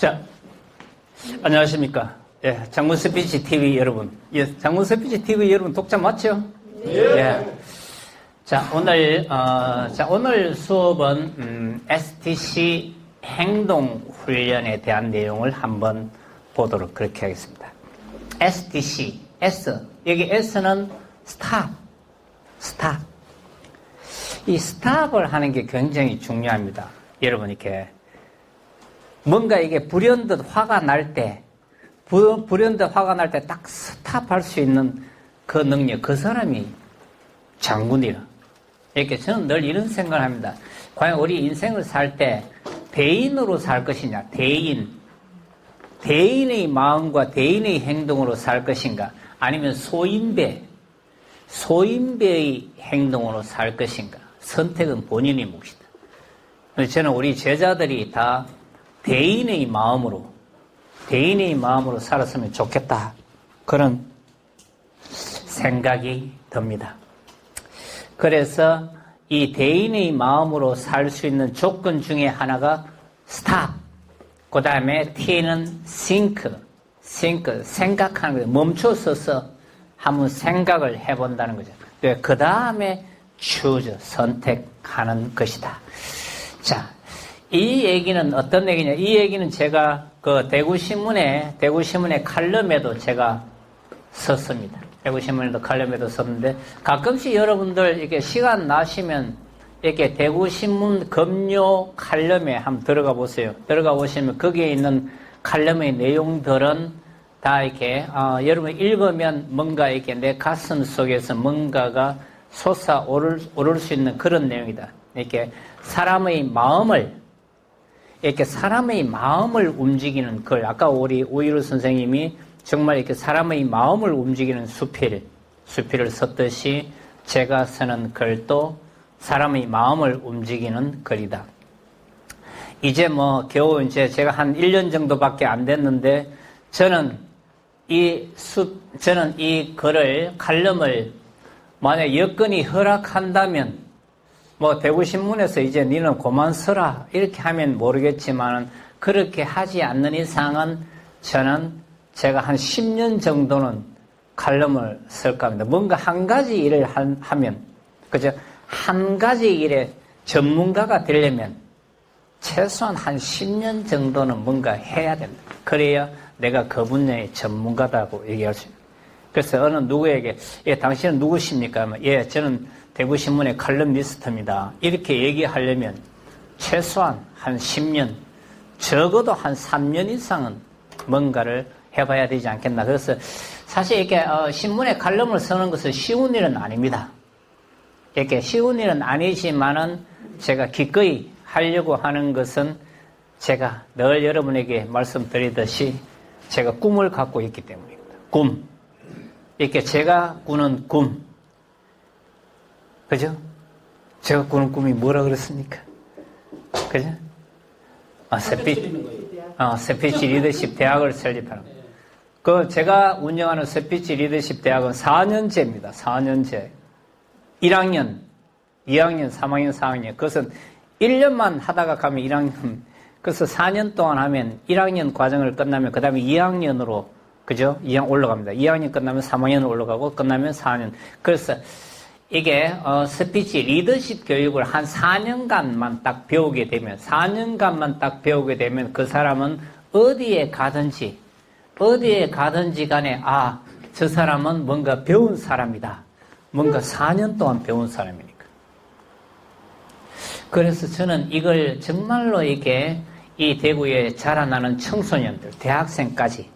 자, 안녕하십니까. 예, 장문 스피치 TV 여러분. 예, 장문 스피치 TV 여러분 독자 맞죠? 예. 자, 오늘 수업은 STC 행동훈련에 대한 내용을 한번 보도록 그렇게 하겠습니다. STC, S. 여기 S는 스탑. 이 스탑을 하는 게 굉장히 중요합니다. 여러분, 이렇게. 뭔가 이게 불현듯 화가 날 때, 딱 스탑할 수 있는 그 능력, 그 사람이 장군이라. 이렇게 저는 늘 이런 생각을 합니다. 과연 우리 인생을 살 때 대인으로 살 것이냐, 대인의 마음과 대인의 행동으로 살 것인가, 아니면 소인배의 행동으로 살 것인가. 선택은 본인의 몫이다. 저는 우리 제자들이 다 대인의 마음으로 살았으면 좋겠다. 그런 생각이 듭니다. 그래서 이 대인의 마음으로 살 수 있는 조건 중에 하나가 스탑. 그 다음에 T는 think, 생각하는 거예요. 멈춰서서 한번 생각을 해본다는 거죠. 그 다음에 choose, 선택하는 것이다. 자, 이 얘기는 어떤 얘기냐? 이 얘기는 제가 그 대구신문의 칼럼에도 제가 썼습니다. 대구신문에도 칼럼에도 썼는데, 가끔씩 여러분들 이렇게 시간 나시면 이렇게 대구신문 금요 칼럼에 한번 들어가 보세요. 들어가 보시면 거기에 있는 칼럼의 내용들은 다 이렇게, 여러분 읽으면 뭔가 이렇게 내 가슴 속에서 뭔가가 솟아오를 수 있는 그런 내용이다. 이렇게 사람의 마음을 움직이는 글. 아까 우리 오이루 선생님이 정말 이렇게 사람의 마음을 움직이는 수필을 썼듯이 제가 쓰는 글도 사람의 마음을 움직이는 글이다. 이제 겨우 이제 제가 한 1년 정도밖에 안 됐는데 저는 이 글을, 칼럼을 만약 여건이 허락한다면 대구신문에서 이제 니는 그만 써라 이렇게 하면 모르겠지만 그렇게 하지 않는 이상은 제가 한 10년 정도는 칼럼을 쓸까 합니다. 뭔가 한 가지 일을 하면, 그죠? 한 가지 일에 전문가가 되려면 최소한 한 10년 정도는 뭔가 해야 된다. 그래야 내가 그 분야의 전문가다고 얘기할 수 있는. 그래서 어느 누구에게, 당신은 누구십니까? 저는 대구신문의 칼럼니스트입니다. 이렇게 얘기하려면 최소한 한 10년, 적어도 한 3년 이상은 뭔가를 해봐야 되지 않겠나. 그래서 사실 이렇게 신문에 칼럼을 쓰는 것은 쉬운 일은 아닙니다. 이렇게 쉬운 일은 아니지만은 제가 기꺼이 하려고 하는 것은 제가 늘 여러분에게 말씀드리듯이 제가 꿈을 갖고 있기 때문입니다. 꿈. 이렇게 제가 꾸는 꿈. 그죠? 제가 꾸는 꿈이 뭐라 그랬습니까? 그죠? 스피치 리더십 대학을 설립하는 거. 제가 운영하는 스피치 리더십 대학은 4년제입니다. 4년제. 1학년, 2학년, 3학년, 4학년. 그것은 1년만 하다가 가면 1학년. 그래서 4년 동안 하면 1학년 과정을 끝나면 그 다음에 2학년으로, 그죠? 2학년 올라갑니다. 2학년 끝나면 3학년으로 올라가고 끝나면 4학년. 그래서 이게 스피치 리더십 교육을 한 4년간만 딱 배우게 되면 그 사람은 어디에 가든지 간에 저 사람은 뭔가 배운 사람이다. 뭔가 4년 동안 배운 사람이니까. 그래서 저는 이걸 정말로 이렇게 이 대구에 자라나는 청소년들, 대학생까지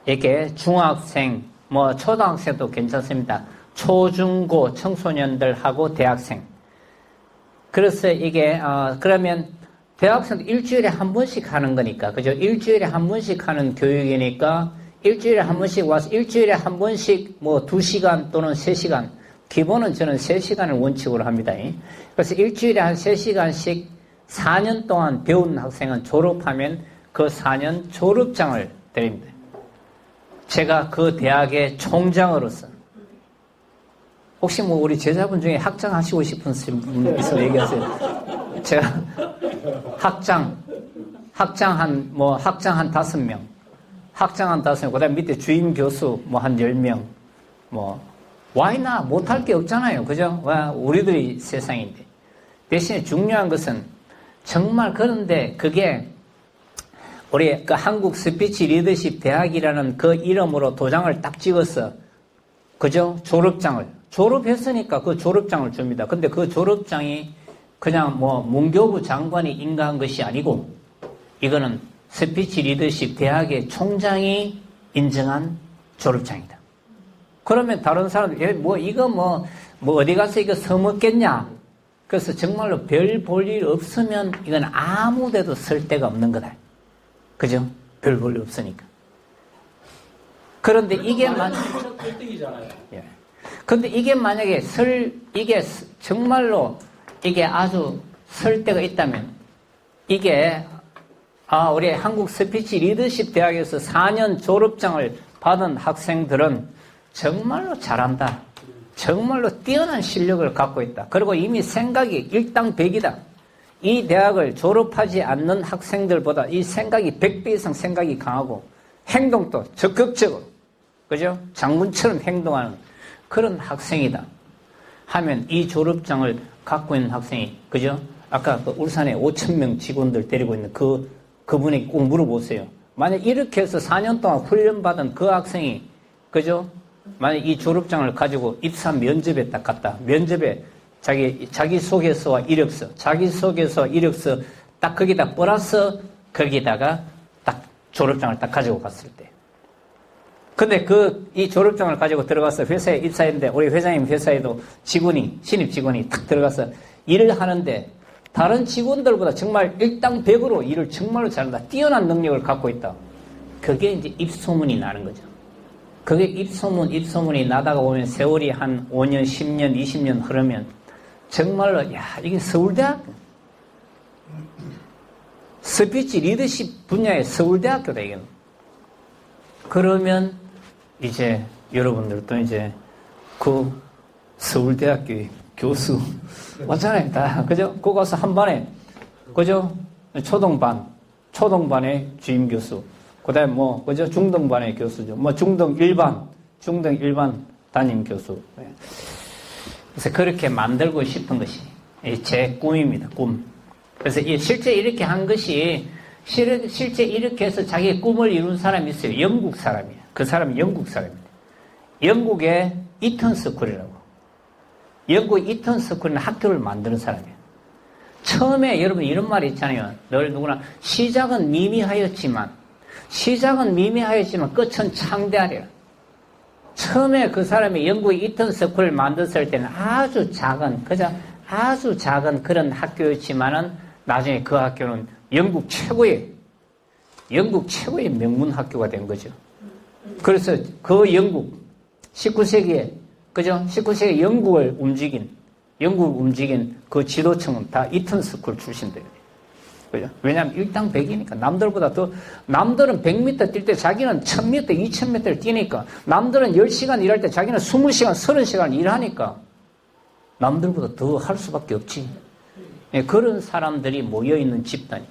이렇게 중학생, 초등학생도 괜찮습니다. 초중고 청소년들하고 대학생. 그래서 이게, 그러면 대학생도 일주일에 한 번씩 하는 거니까, 그죠? 일주일에 한 번씩 하는 교육이니까, 일주일에 한 번씩 와서 일주일에 한 번씩 2시간 또는 3시간, 기본은 저는 3시간을 원칙으로 합니다. 그래서 일주일에 한 3시간씩 4년 동안 배운 학생은 졸업하면 그 4년 졸업장을 드립니다. 제가 그 대학의 총장으로서 혹시 우리 제자분 중에 학장 하시고 싶은 분 있으면 얘기하세요. 제가 학장 한 5명, 그 다음 밑에 주임 교수 한 10명, 와이나 못할 게 없잖아요. 그죠? 우리들이 세상인데. 대신에 중요한 것은 정말 그런데 그게 우리 그 한국 스피치 리더십 대학이라는 그 이름으로 도장을 딱 찍었어. 그죠? 졸업했으니까 그 졸업장을 줍니다. 근데 그 졸업장이 그냥 문교부 장관이 인가한 것이 아니고 이거는 스피치 리더십 대학의 총장이 인정한 졸업장이다. 그러면 다른 사람들, 이거 어디 가서 이거 써먹겠냐? 그래서 정말로 별 볼 일 없으면 이건 아무 데도 쓸 데가 없는 거다. 그죠? 별 볼 일 없으니까. 그런데 이게 근데 이게 만약에 이게 정말로 이게 아주 설 데가 있다면 이게 우리 한국 스피치 리더십 대학에서 4년 졸업장을 받은 학생들은 정말로 잘한다. 정말로 뛰어난 실력을 갖고 있다. 그리고 이미 생각이 일당백이다. 이 대학을 졸업하지 않는 학생들보다 이 생각이 100배 이상 생각이 강하고 행동도 적극적으로, 그죠? 장군처럼 행동하는 그런 학생이다. 하면 이 졸업장을 갖고 있는 학생이, 그죠? 아까 그 울산에 5,000명 직원들 데리고 있는 그분에게 꼭 물어보세요. 만약 이렇게 해서 4년 동안 훈련받은 그 학생이, 그죠? 만약 이 졸업장을 가지고 입사 면접에 딱 갔다. 면접에 자기소개서와 이력서 딱 거기다 플러스 거기다가 딱 졸업장을 딱 가지고 갔을 때. 근데 이 졸업장을 가지고 들어가서 회사에 입사했는데 우리 회장님 회사에도 신입 직원이 딱 들어가서 일을 하는데 다른 직원들보다 정말 일당백으로 일을 정말로 잘한다. 뛰어난 능력을 갖고 있다. 그게 이제 입소문이 나는 거죠. 그게 입소문이 나다가 보면 세월이 한 5년, 10년, 20년 흐르면 정말로 이게 서울대학 스피치 리더십 분야의 서울대학교다 이게. 그러면 이제 여러분들도 이제 그 서울대학교의 교수 맞잖아요. 다 그죠? 그거 가서 한 반에 그죠? 초등반의 주임 교수. 그다음에 그죠? 중등반의 교수죠. 중등 일반 담임 교수. 그래서 그렇게 만들고 싶은 것이 제 꿈입니다. 꿈. 그래서 실제 이렇게 한 것이 실제 이렇게 해서 자기의 꿈을 이룬 사람이 있어요. 영국 사람이에요. 그 사람이 영국 사람입니다. 영국의 이턴 스쿨이라고. 영국 이턴 스쿨은 학교를 만드는 사람이에요. 처음에 여러분 이런 말이 있잖아요. 늘 누구나 시작은 미미하였지만 끝은 창대하리라. 처음에 그 사람이 영국 이턴 스쿨을 만들었을 때는 아주 작은 그런 학교였지만은 나중에 그 학교는 영국 최고의 명문 학교가 된 거죠. 그래서 그 영국 19세기에 그죠? 19세기 영국을 움직인 그 지도층은 다 이턴 스쿨 출신들이에요. 그죠? 왜냐하면 일당백이니까 남들은 100m 뛸 때 자기는 1000m, 2000m를 뛰니까 남들은 10시간 일할 때 자기는 20시간, 30시간 일하니까 남들보다 더 할 수밖에 없지. 그런 사람들이 모여있는 집단이.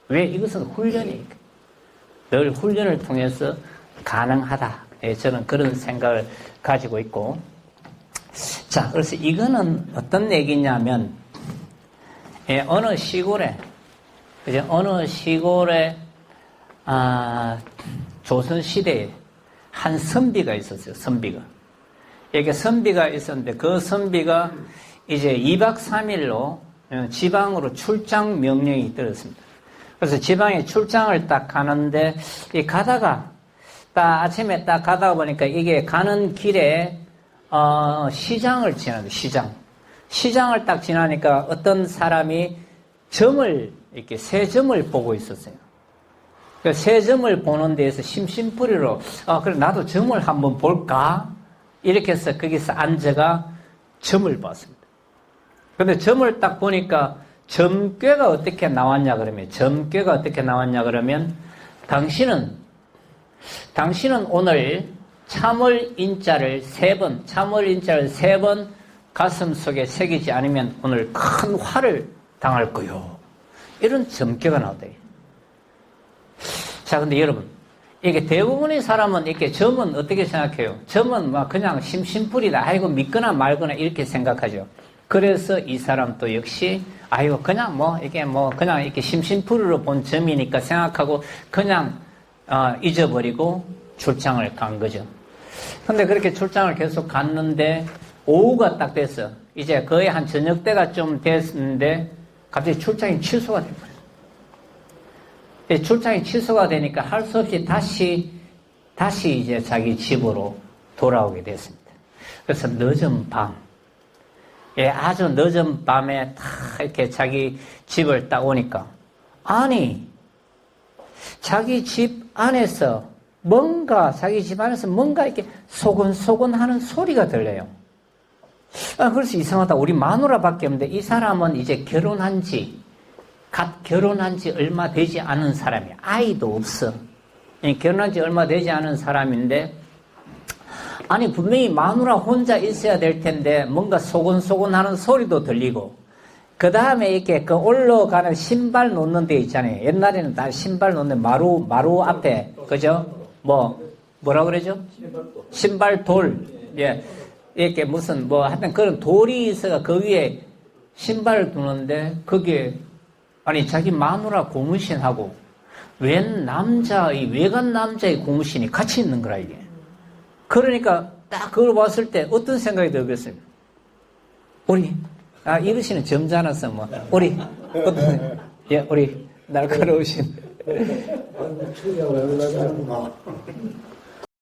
왜? 이것은 훈련이니까. 늘 훈련을 통해서 가능하다. 저는 그런 생각을 가지고 있고. 자, 그래서 이거는 어떤 얘기냐면, 어느 시골에, 조선시대에 한 선비가 있었어요, 선비가. 이게 선비가 있었는데, 그 선비가 이제 2박 3일로 지방으로 출장 명령이 떨어졌습니다. 그래서 지방에 출장을 딱 가는데, 아침에 딱 가다가 보니까 이게 가는 길에, 시장을 지나는데, 시장을 딱 지나니까 어떤 사람이 새 점을 보고 있었어요. 그 새 점을 보는 데에서 심심풀이로, 그래, 나도 점을 한번 볼까? 이렇게 해서 거기서 앉아가 점을 봤습니다. 근데 점을 딱 보니까 점괘가 어떻게 나왔냐 그러면, 당신은 오늘 참을 인자를 3번 가슴 속에 새기지 않으면 오늘 큰 화를 당할 거요. 이런 점괘가 나왔다. 자, 근데 여러분, 이게 대부분의 사람은 이렇게 점은 어떻게 생각해요? 점은 막 그냥 심심풀이다. 아이고, 믿거나 말거나 이렇게 생각하죠. 그래서 이 사람도 역시, 아이고, 그냥 그냥 이렇게 심심풀이로 본 점이니까 생각하고 그냥, 잊어버리고 출장을 간 거죠. 근데 그렇게 출장을 계속 갔는데, 오후가 딱 됐어. 이제 거의 한 저녁 때가 좀 됐는데, 갑자기 출장이 취소가 돼버렸어. 출장이 취소가 되니까 할 수 없이 다시 이제 자기 집으로 돌아오게 됐습니다. 그래서 늦은 밤, 아주 늦은 밤에 다 이렇게 자기 집을 딱 오니까, 아니, 자기 집 안에서 자기 집 안에서 뭔가 이렇게 소곤소곤 하는 소리가 들려요. 그래서 이상하다. 우리 마누라밖에 없는데 이 사람은 이제 갓 결혼한 지 얼마 되지 않은 사람이야. 아이도 없어. 결혼한 지 얼마 되지 않은 사람인데, 아니, 분명히 마누라 혼자 있어야 될 텐데, 뭔가 소곤소곤 하는 소리도 들리고, 그 다음에 이렇게 올라가는 신발 놓는 데 있잖아요. 옛날에는 다 신발 놓는 마루 앞에, 그죠? 뭐라 그러죠? 신발돌. 예. 이렇게 하여튼 그런 돌이 있어가 그 위에 신발을 두는데, 그게 아니, 자기 마누라 고무신하고 외간 남자의 고무신이 같이 있는 거라, 이게. 그러니까 딱 그걸 봤을 때 어떤 생각이 들겠습니까? 이것이는 점잖아서 우리 날카로우신.